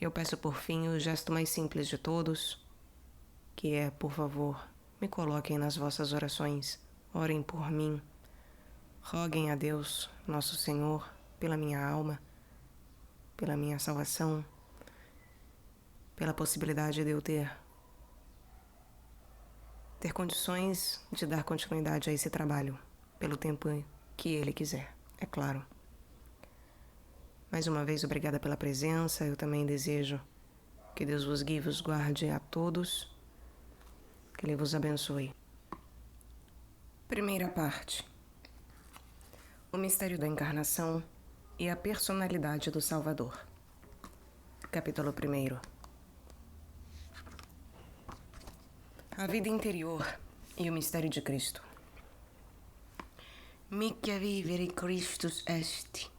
Eu peço por fim o gesto mais simples de todos, que é, por favor, me coloquem nas vossas orações, orem por mim, roguem a Deus, nosso Senhor, pela minha alma, pela minha salvação, pela possibilidade de eu ter condições de dar continuidade a esse trabalho, pelo tempo que Ele quiser, é claro. Mais uma vez, obrigada pela presença. Eu também desejo que Deus vos guie e vos guarde a todos, que Ele vos abençoe. Primeira parte: o mistério da encarnação e a personalidade do Salvador. Capítulo 1. A vida interior e o mistério de Cristo. Mica vivere Christus est.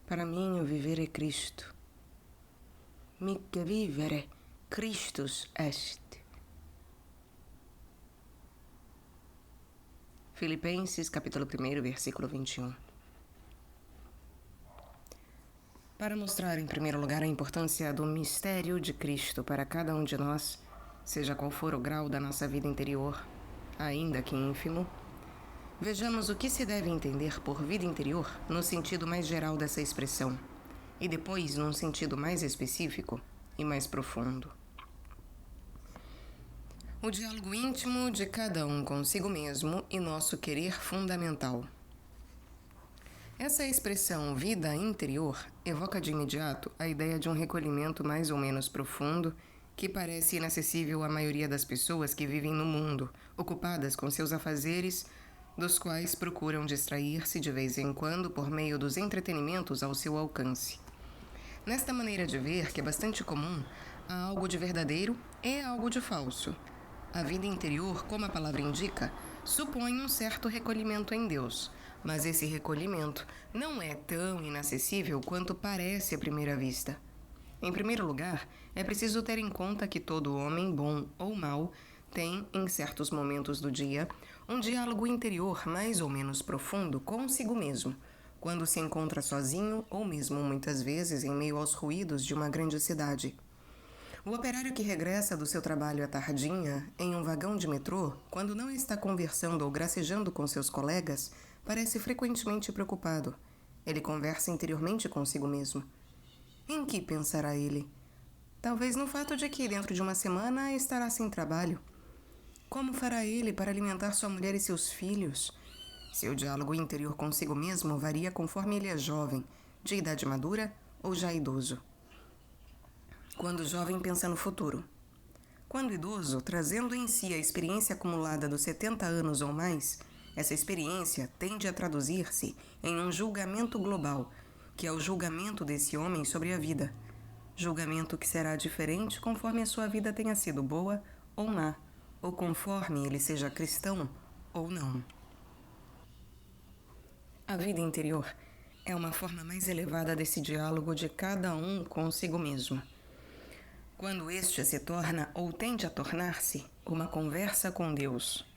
Para mim, o viver é Cristo. Mica vivere Christus est. Filipenses, capítulo 1, versículo 21. Para mostrar, em primeiro lugar, a importância do mistério de Cristo para cada um de nós, seja qual for o grau da nossa vida interior, ainda que ínfimo, vejamos o que se deve entender por vida interior no sentido mais geral dessa expressão, e depois num sentido mais específico e mais profundo. O diálogo íntimo de cada um consigo mesmo e nosso querer fundamental. Essa expressão vida interior evoca de imediato a ideia de um recolhimento mais ou menos profundo que parece inacessível à maioria das pessoas que vivem no mundo, ocupadas com seus afazeres, dos quais procuram distrair-se de vez em quando por meio dos entretenimentos ao seu alcance. Nesta maneira de ver, que é bastante comum, há algo de verdadeiro e algo de falso. A vida interior, como a palavra indica, supõe um certo recolhimento em Deus, mas esse recolhimento não é tão inacessível quanto parece à primeira vista. Em primeiro lugar, é preciso ter em conta que todo homem, bom ou mau, tem, em certos momentos do dia, um diálogo interior mais ou menos profundo consigo mesmo, quando se encontra sozinho ou mesmo muitas vezes em meio aos ruídos de uma grande cidade. O operário que regressa do seu trabalho à tardinha, em um vagão de metrô, quando não está conversando ou gracejando com seus colegas, parece frequentemente preocupado. Ele conversa interiormente consigo mesmo. Em que pensará ele? Talvez no fato de que, dentro de uma semana, estará sem trabalho. Como fará ele para alimentar sua mulher e seus filhos? Seu diálogo interior consigo mesmo varia conforme ele é jovem, de idade madura ou já idoso. Quando jovem, pensa no futuro. Quando idoso, trazendo em si a experiência acumulada dos 70 anos ou mais, essa experiência tende a traduzir-se em um julgamento global, que é o julgamento desse homem sobre a vida. Julgamento que será diferente conforme a sua vida tenha sido boa ou má, ou conforme ele seja cristão ou não. A vida interior é uma forma mais elevada desse diálogo de cada um consigo mesmo. Quando este se torna ou tende a tornar-se uma conversa com Deus.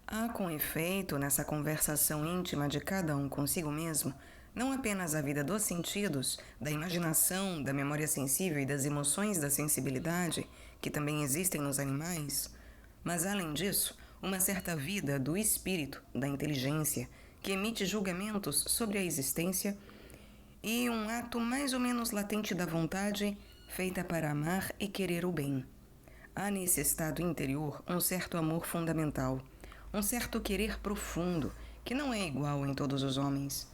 Há, com efeito, nessa conversação íntima de cada um consigo mesmo, não apenas a vida dos sentidos, da imaginação, da memória sensível e das emoções da sensibilidade, que também existem nos animais, mas, além disso, uma certa vida do espírito, da inteligência, que emite julgamentos sobre a existência, e um ato mais ou menos latente da vontade, feita para amar e querer o bem. Há nesse estado interior um certo amor fundamental, um certo querer profundo, que não é igual em todos os homens.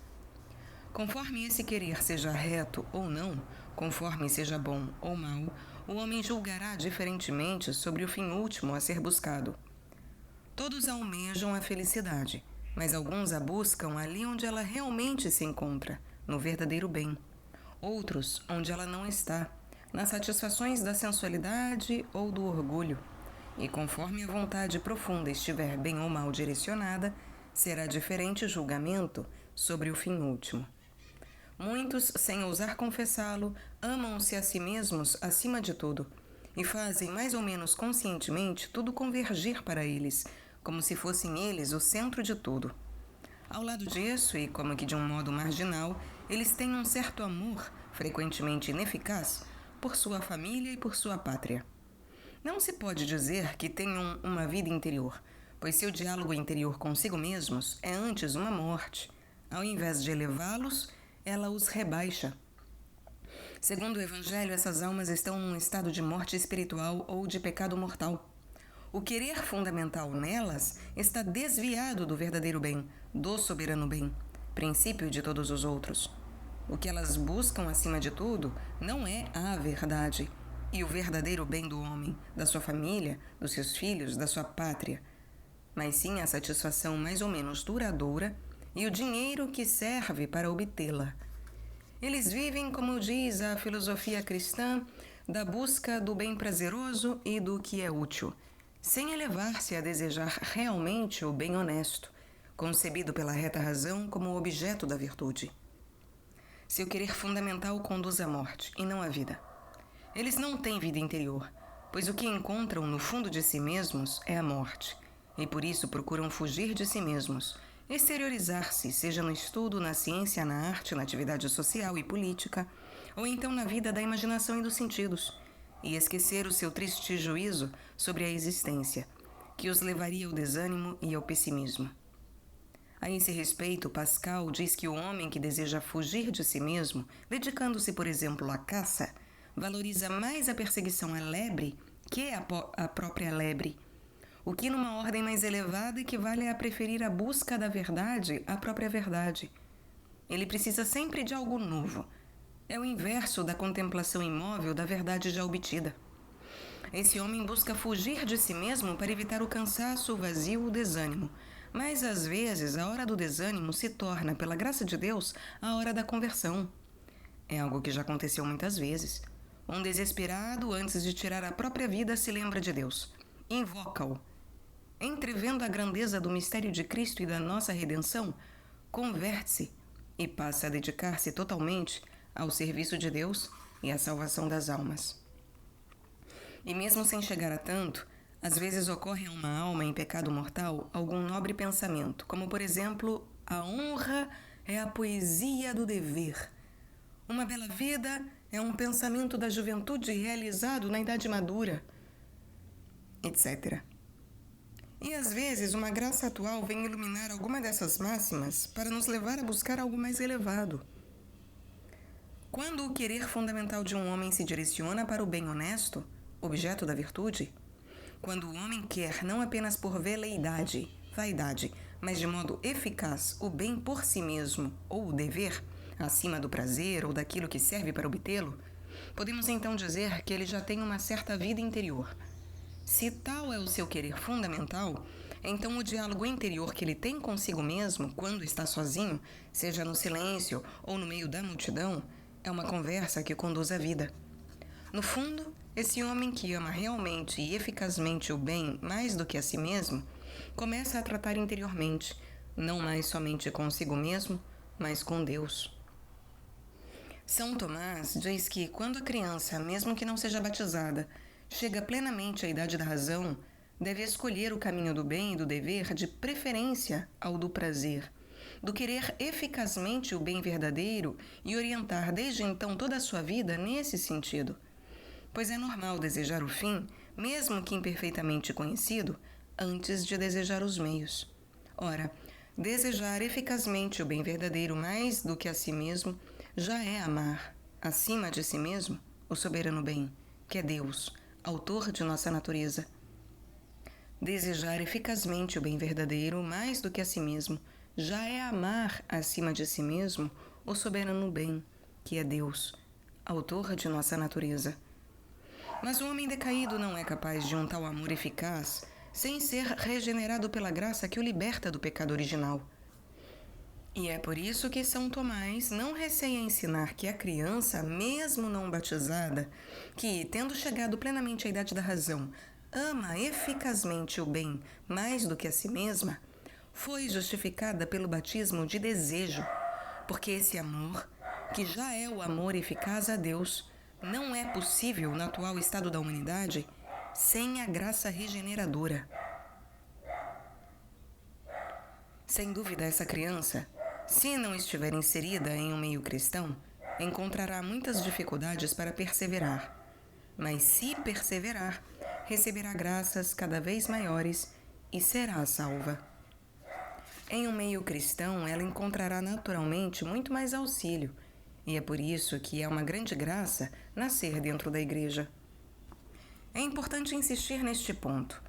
Conforme esse querer seja reto ou não, conforme seja bom ou mau, o homem julgará diferentemente sobre o fim último a ser buscado. Todos almejam a felicidade, mas alguns a buscam ali onde ela realmente se encontra, no verdadeiro bem. Outros, onde ela não está, nas satisfações da sensualidade ou do orgulho. E conforme a vontade profunda estiver bem ou mal direcionada, será diferente o julgamento sobre o fim último. Muitos, sem ousar confessá-lo, amam-se a si mesmos acima de tudo e fazem mais ou menos conscientemente tudo convergir para eles, como se fossem eles o centro de tudo. Ao lado disso, e como que de um modo marginal, eles têm um certo amor, frequentemente ineficaz, por sua família e por sua pátria. Não se pode dizer que tenham uma vida interior, pois seu diálogo interior consigo mesmos é antes uma morte. Ao invés de elevá-los, ela os rebaixa. Segundo o Evangelho, essas almas estão num estado de morte espiritual ou de pecado mortal. O querer fundamental nelas está desviado do verdadeiro bem, do soberano bem, princípio de todos os outros. O que elas buscam acima de tudo não é a verdade e o verdadeiro bem do homem, da sua família, dos seus filhos, da sua pátria, mas sim a satisfação mais ou menos duradoura e o dinheiro que serve para obtê-la. Eles vivem, como diz a filosofia cristã, da busca do bem prazeroso e do que é útil, sem elevar-se a desejar realmente o bem honesto, concebido pela reta razão como objeto da virtude. Seu querer fundamental conduz à morte e não à vida. Eles não têm vida interior, pois o que encontram no fundo de si mesmos é a morte, e por isso procuram fugir de si mesmos, exteriorizar-se, seja no estudo, na ciência, na arte, na atividade social e política, ou então na vida da imaginação e dos sentidos, e esquecer o seu triste juízo sobre a existência, que os levaria ao desânimo e ao pessimismo. A esse respeito, Pascal diz que o homem que deseja fugir de si mesmo, dedicando-se, por exemplo, à caça, valoriza mais a perseguição à lebre que a própria lebre, o que numa ordem mais elevada equivale a preferir a busca da verdade à própria verdade. Ele precisa sempre de algo novo. É o inverso da contemplação imóvel da verdade já obtida. Esse homem busca fugir de si mesmo para evitar o cansaço, o vazio, o desânimo. Mas, às vezes, a hora do desânimo se torna, pela graça de Deus, a hora da conversão. É algo que já aconteceu muitas vezes. Um desesperado, antes de tirar a própria vida, se lembra de Deus. Invoca-o. Entrevendo a grandeza do mistério de Cristo e da nossa redenção, converte-se e passa a dedicar-se totalmente ao serviço de Deus e à salvação das almas. E mesmo sem chegar a tanto, às vezes ocorre a uma alma em pecado mortal algum nobre pensamento, como por exemplo, a honra é a poesia do dever. Uma bela vida é um pensamento da juventude realizado na idade madura, etc. E às vezes uma graça atual vem iluminar alguma dessas máximas para nos levar a buscar algo mais elevado. Quando o querer fundamental de um homem se direciona para o bem honesto, objeto da virtude, quando o homem quer não apenas por veleidade, vaidade, mas de modo eficaz o bem por si mesmo ou o dever, acima do prazer ou daquilo que serve para obtê-lo, podemos então dizer que ele já tem uma certa vida interior. Se tal é o seu querer fundamental, então o diálogo interior que ele tem consigo mesmo, quando está sozinho, seja no silêncio ou no meio da multidão, é uma conversa que conduz à vida. No fundo, esse homem que ama realmente e eficazmente o bem mais do que a si mesmo, começa a tratar interiormente, não mais somente consigo mesmo, mas com Deus. São Tomás diz que quando a criança, mesmo que não seja batizada, chega plenamente à idade da razão, deve escolher o caminho do bem e do dever de preferência ao do prazer, do querer eficazmente o bem verdadeiro e orientar desde então toda a sua vida nesse sentido. Pois é normal desejar o fim, mesmo que imperfeitamente conhecido, antes de desejar os meios. Ora, desejar eficazmente o bem verdadeiro mais do que a si mesmo já é amar, acima de si mesmo, o soberano bem, que é Deus, autor de nossa natureza. Desejar eficazmente o bem verdadeiro mais do que a si mesmo já é amar acima de si mesmo o soberano bem, que é Deus, autor de nossa natureza. Mas o homem decaído não é capaz de um tal amor eficaz sem ser regenerado pela graça que o liberta do pecado original. E é por isso que São Tomás não receia ensinar que a criança, mesmo não batizada, que, tendo chegado plenamente à idade da razão, ama eficazmente o bem mais do que a si mesma, foi justificada pelo batismo de desejo, porque esse amor, que já é o amor eficaz a Deus, não é possível no atual estado da humanidade sem a graça regeneradora. Sem dúvida, essa criança, Se não estiver inserida em um meio cristão, encontrará muitas dificuldades para perseverar. Mas se perseverar, receberá graças cada vez maiores e será salva. Em um meio cristão, ela encontrará naturalmente muito mais auxílio, e é por isso que é uma grande graça nascer dentro da igreja. É importante insistir neste ponto.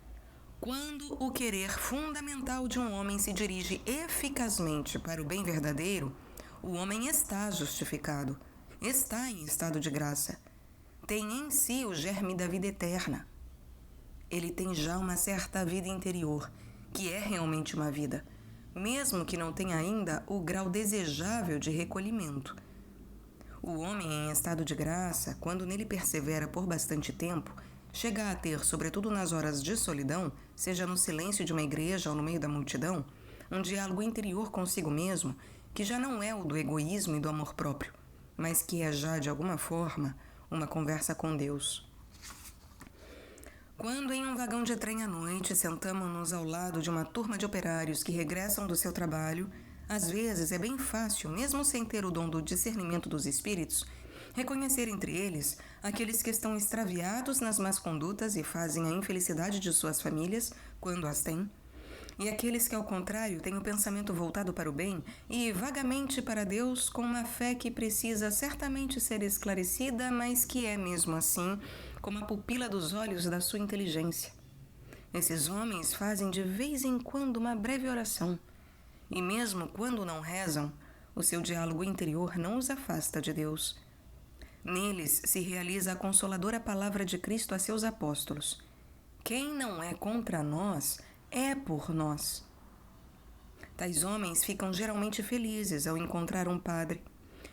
Quando o querer fundamental de um homem se dirige eficazmente para o bem verdadeiro, o homem está justificado, está em estado de graça, tem em si o germe da vida eterna. Ele tem já uma certa vida interior, que é realmente uma vida, mesmo que não tenha ainda o grau desejável de recolhimento. O homem em estado de graça, quando nele persevera por bastante tempo, chega a ter, sobretudo nas horas de solidão, seja no silêncio de uma igreja ou no meio da multidão, um diálogo interior consigo mesmo, que já não é o do egoísmo e do amor próprio, mas que é já, de alguma forma, uma conversa com Deus. Quando em um vagão de trem à noite sentamo-nos ao lado de uma turma de operários que regressam do seu trabalho, às vezes é bem fácil, mesmo sem ter o dom do discernimento dos espíritos, reconhecer entre eles aqueles que estão extraviados nas más condutas e fazem a infelicidade de suas famílias, quando as têm, e aqueles que, ao contrário, têm o pensamento voltado para o bem e vagamente para Deus, com uma fé que precisa certamente ser esclarecida, mas que é, mesmo assim, como a pupila dos olhos da sua inteligência. Esses homens fazem de vez em quando uma breve oração, e mesmo quando não rezam, o seu diálogo interior não os afasta de Deus. Neles se realiza a consoladora palavra de Cristo a seus apóstolos: quem não é contra nós, é por nós. Tais homens ficam geralmente felizes ao encontrar um padre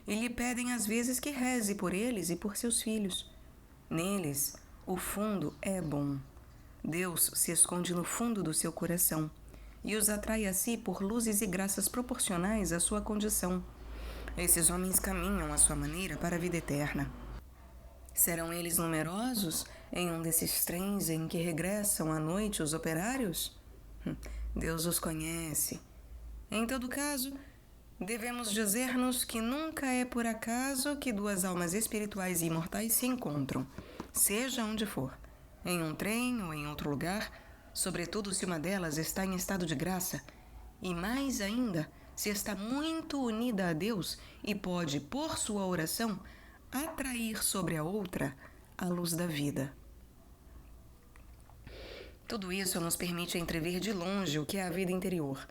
e lhe pedem às vezes que reze por eles e por seus filhos. Neles, o fundo é bom. Deus se esconde no fundo do seu coração e os atrai a si por luzes e graças proporcionais à sua condição. Esses homens caminham à sua maneira para a vida eterna. Serão eles numerosos em um desses trens em que regressam à noite os operários? Deus os conhece. Em todo caso, devemos dizer-nos que nunca é por acaso que duas almas espirituais e imortais se encontram, seja onde for, em um trem ou em outro lugar, sobretudo se uma delas está em estado de graça, e mais ainda, se está muito unida a Deus e pode, por sua oração, atrair sobre a outra a luz da vida. Tudo isso nos permite entrever de longe o que é a vida interior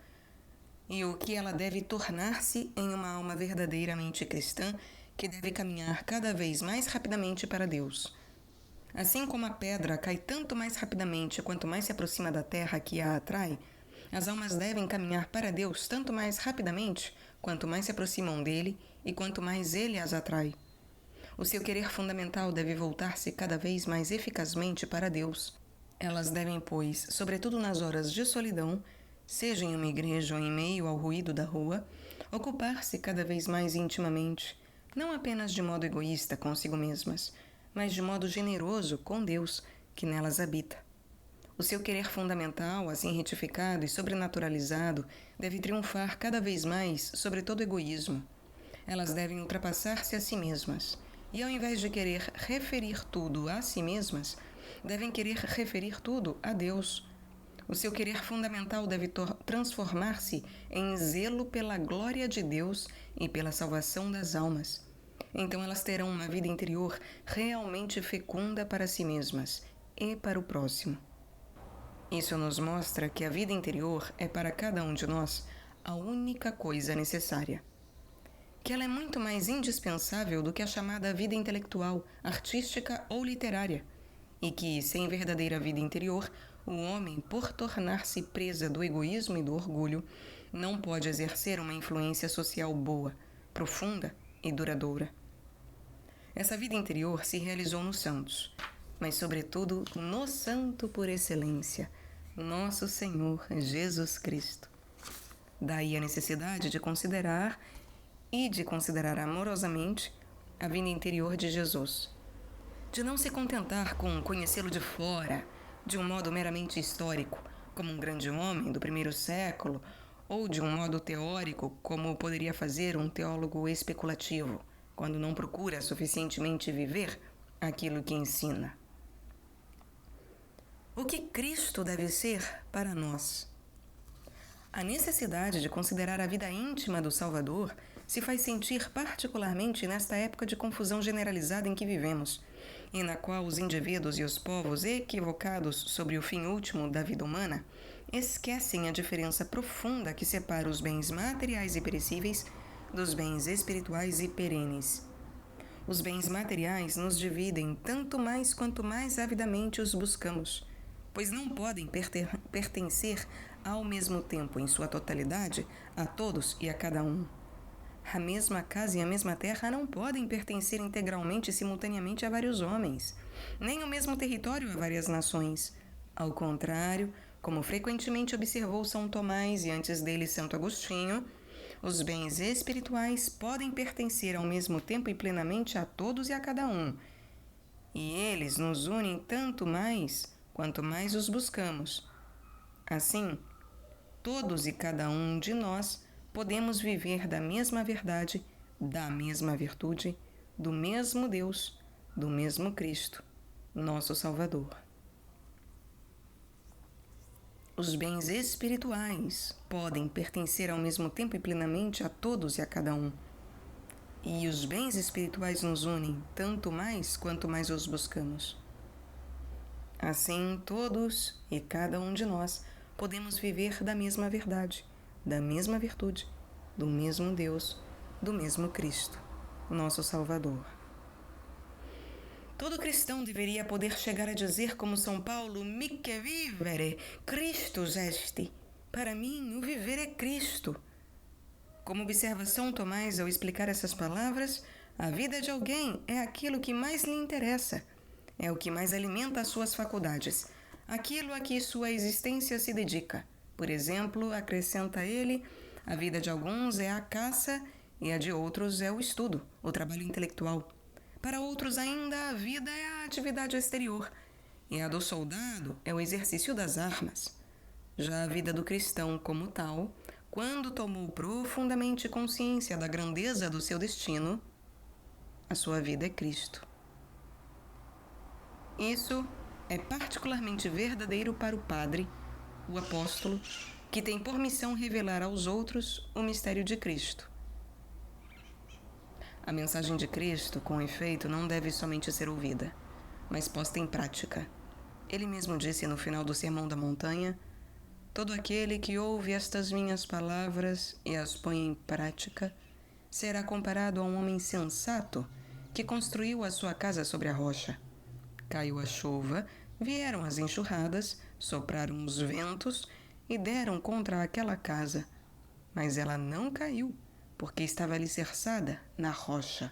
e o que ela deve tornar-se em uma alma verdadeiramente cristã que deve caminhar cada vez mais rapidamente para Deus. Assim como a pedra cai tanto mais rapidamente quanto mais se aproxima da terra que a atrai, as almas devem caminhar para Deus tanto mais rapidamente quanto mais se aproximam dele e quanto mais ele as atrai. O seu querer fundamental deve voltar-se cada vez mais eficazmente para Deus. Elas devem, pois, sobretudo nas horas de solidão, seja em uma igreja ou em meio ao ruído da rua, ocupar-se cada vez mais intimamente, não apenas de modo egoísta consigo mesmas, mas de modo generoso com Deus, que nelas habita. O seu querer fundamental, assim retificado e sobrenaturalizado, deve triunfar cada vez mais sobre todo egoísmo. Elas devem ultrapassar-se a si mesmas, e ao invés de querer referir tudo a si mesmas, devem querer referir tudo a Deus. O seu querer fundamental deve transformar-se em zelo pela glória de Deus e pela salvação das almas. Então elas terão uma vida interior realmente fecunda para si mesmas e para o próximo. Isso nos mostra que a vida interior é para cada um de nós a única coisa necessária. Que ela é muito mais indispensável do que a chamada vida intelectual, artística ou literária, e que, sem verdadeira vida interior, o homem, por tornar-se presa do egoísmo e do orgulho, não pode exercer uma influência social boa, profunda e duradoura. Essa vida interior se realizou nos santos, mas, sobretudo, no santo por excelência, nosso Senhor Jesus Cristo. Daí a necessidade de considerar amorosamente a vida interior de Jesus, de não se contentar com conhecê-lo de fora, de um modo meramente histórico, como um grande homem do primeiro século, ou de um modo teórico, como poderia fazer um teólogo especulativo, quando não procura suficientemente viver aquilo que ensina. O que Cristo deve ser para nós? A necessidade de considerar a vida íntima do Salvador se faz sentir particularmente nesta época de confusão generalizada em que vivemos, e na qual os indivíduos e os povos equivocados sobre o fim último da vida humana esquecem a diferença profunda que separa os bens materiais e perecíveis dos bens espirituais e perenes. Os bens materiais nos dividem tanto mais quanto mais avidamente os buscamos, pois não podem pertencer ao mesmo tempo, em sua totalidade, a todos e a cada um. A mesma casa e a mesma terra não podem pertencer integralmente e simultaneamente a vários homens, nem o mesmo território a várias nações. Ao contrário, como frequentemente observou São Tomás e antes dele Santo Agostinho, os bens espirituais podem pertencer ao mesmo tempo e plenamente a todos e a cada um, e eles nos unem tanto mais quanto mais os buscamos. Assim, todos e cada um de nós podemos viver da mesma verdade, da mesma virtude, do mesmo Deus, do mesmo Cristo, nosso Salvador. Os bens espirituais podem pertencer ao mesmo tempo e plenamente a todos e a cada um. E os bens espirituais nos unem tanto mais quanto mais os buscamos. Assim, todos e cada um de nós podemos viver da mesma verdade, da mesma virtude, do mesmo Deus, do mesmo Cristo, nosso Salvador. Todo cristão deveria poder chegar a dizer como São Paulo: "Mique vivere, Christus est". Para mim, o viver é Cristo. Como observa São Tomás ao explicar essas palavras, a vida de alguém é aquilo que mais lhe interessa, é o que mais alimenta as suas faculdades, aquilo a que sua existência se dedica. Por exemplo, acrescenta ele, a vida de alguns é a caça e a de outros é o estudo, o trabalho intelectual. Para outros ainda, a vida é a atividade exterior e a do soldado é o exercício das armas. Já a vida do cristão como tal, quando tomou profundamente consciência da grandeza do seu destino, a sua vida é Cristo. Isso é particularmente verdadeiro para o padre, o apóstolo, que tem por missão revelar aos outros o mistério de Cristo. A mensagem de Cristo, com efeito, não deve somente ser ouvida, mas posta em prática. Ele mesmo disse no final do Sermão da Montanha: "Todo aquele que ouve estas minhas palavras e as põe em prática será comparado a um homem sensato que construiu a sua casa sobre a rocha. Caiu a chuva, vieram as enxurradas, sopraram os ventos e deram contra aquela casa, mas ela não caiu, porque estava alicerçada na rocha.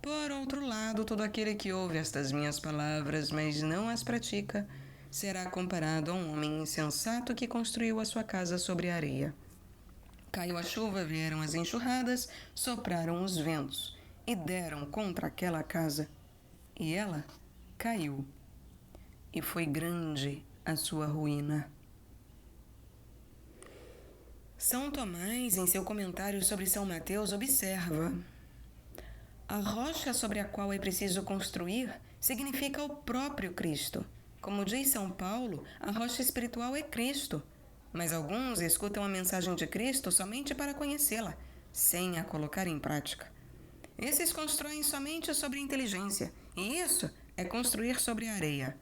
Por outro lado, todo aquele que ouve estas minhas palavras, mas não as pratica, será comparado a um homem insensato que construiu a sua casa sobre a areia. Caiu a chuva, vieram as enxurradas, sopraram os ventos e deram contra aquela casa, e ela caiu, e foi grande a sua ruína." São Tomás, em seu comentário sobre São Mateus, observa: "A rocha sobre a qual é preciso construir significa o próprio Cristo. Como diz São Paulo, a rocha espiritual é Cristo, mas alguns escutam a mensagem de Cristo somente para conhecê-la, sem a colocar em prática. Esses constroem somente sobre a inteligência, e isso é construir sobre a areia.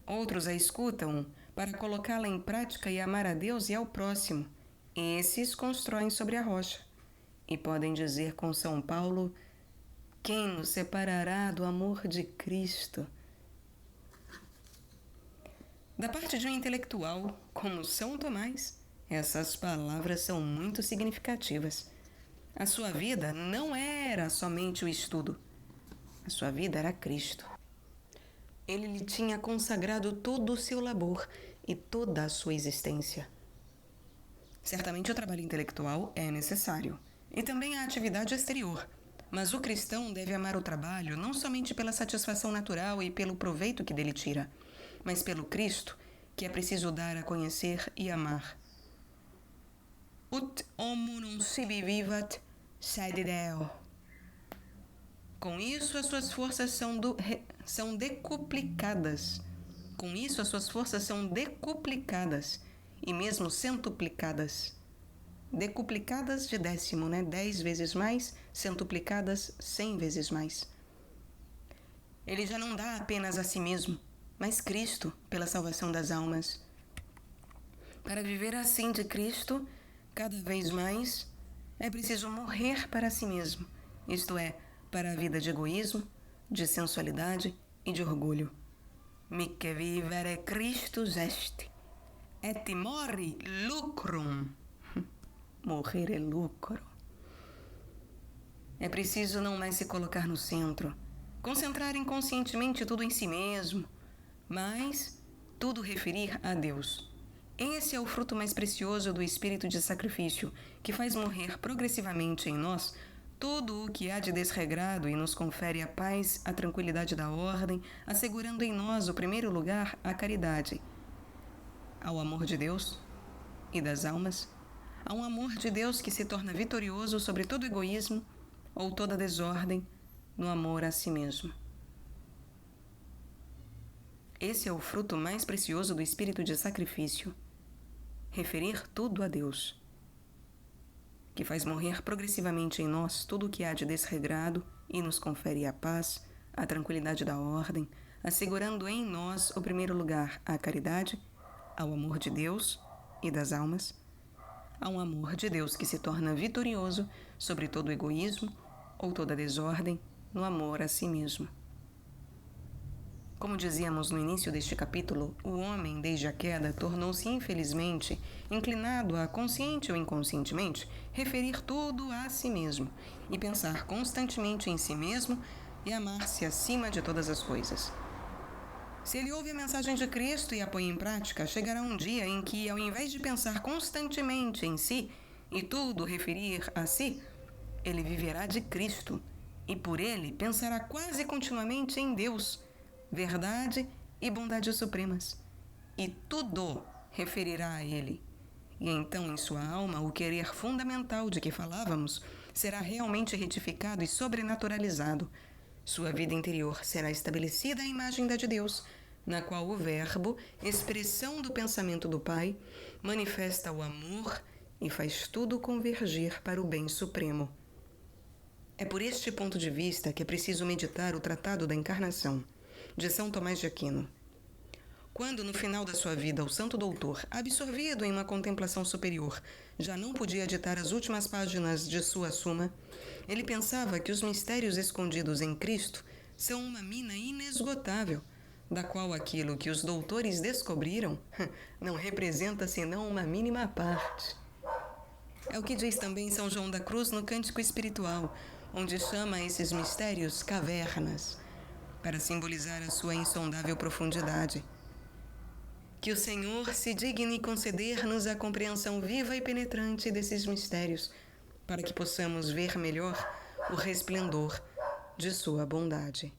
Outros a escutam para colocá-la em prática e amar a Deus e ao próximo. Esses constroem sobre a rocha, e podem dizer com São Paulo: quem nos separará do amor de Cristo?" Da parte de um intelectual, como São Tomás, essas palavras são muito significativas. A sua vida não era somente o estudo. A sua vida era Cristo. Ele lhe tinha consagrado todo o seu labor e toda a sua existência. Certamente o trabalho intelectual é necessário, e também a atividade exterior, mas o cristão deve amar o trabalho não somente pela satisfação natural e pelo proveito que dele tira, mas pelo Cristo, que é preciso dar a conhecer e amar. ut homo non sibi vivat, sed Deo. Com isso, as suas forças são decuplicadas. Com isso, as suas forças são decuplicadas e mesmo centuplicadas. Decuplicadas de décimo, 10 vezes mais, centuplicadas 100 vezes mais. Ele já não dá apenas a si mesmo, mas Cristo pela salvação das almas. Para viver assim de Cristo, cada vez mais, é preciso morrer para si mesmo, isto é, para a vida de egoísmo, de sensualidade e de orgulho. Mique vivere Christus est, et mori lucrum. Morrer é lucro. É preciso não mais se colocar no centro, concentrar inconscientemente tudo em si mesmo, mas tudo referir a Deus. Esse é o fruto mais precioso do espírito de sacrifício, que faz morrer progressivamente em nós tudo o que há de desregrado e nos confere a paz, a tranquilidade da ordem, assegurando em nós o primeiro lugar à caridade, ao amor de Deus e das almas, a um amor de Deus que se torna vitorioso sobre todo egoísmo ou toda desordem no amor a si mesmo. Esse é o fruto mais precioso do espírito de sacrifício, referir tudo a Deus, que faz morrer progressivamente em nós tudo o que há de desregrado e nos confere a paz, a tranquilidade da ordem, assegurando em nós o primeiro lugar à caridade, ao amor de Deus e das almas, a um amor de Deus que se torna vitorioso sobre todo egoísmo ou toda desordem no amor a si mesmo. Como dizíamos no início deste capítulo, o homem, desde a queda, tornou-se infelizmente inclinado a, consciente ou inconscientemente, referir tudo a si mesmo e pensar constantemente em si mesmo e amar-se acima de todas as coisas. Se ele ouve a mensagem de Cristo e a põe em prática, chegará um dia em que, ao invés de pensar constantemente em si e tudo referir a si, ele viverá de Cristo e, por ele, pensará quase continuamente em Deus, verdade e bondade supremas, e tudo referirá a ele. E então, em sua alma, o querer fundamental de que falávamos será realmente retificado e sobrenaturalizado. Sua vida interior será estabelecida à imagem da de Deus, na qual o Verbo, expressão do pensamento do Pai, manifesta o amor e faz tudo convergir para o bem supremo. É por este ponto de vista que é preciso meditar o Tratado da Encarnação, de São Tomás de Aquino. Quando, no final da sua vida, o Santo Doutor, absorvido em uma contemplação superior, já não podia ditar as últimas páginas de sua Suma, ele pensava que os mistérios escondidos em Cristo são uma mina inesgotável, da qual aquilo que os doutores descobriram não representa senão uma mínima parte. É o que diz também São João da Cruz no Cântico Espiritual, onde chama esses mistérios cavernas, para simbolizar a sua insondável profundidade. Que o Senhor se digne conceder-nos a compreensão viva e penetrante desses mistérios, para que possamos ver melhor o resplendor de sua bondade.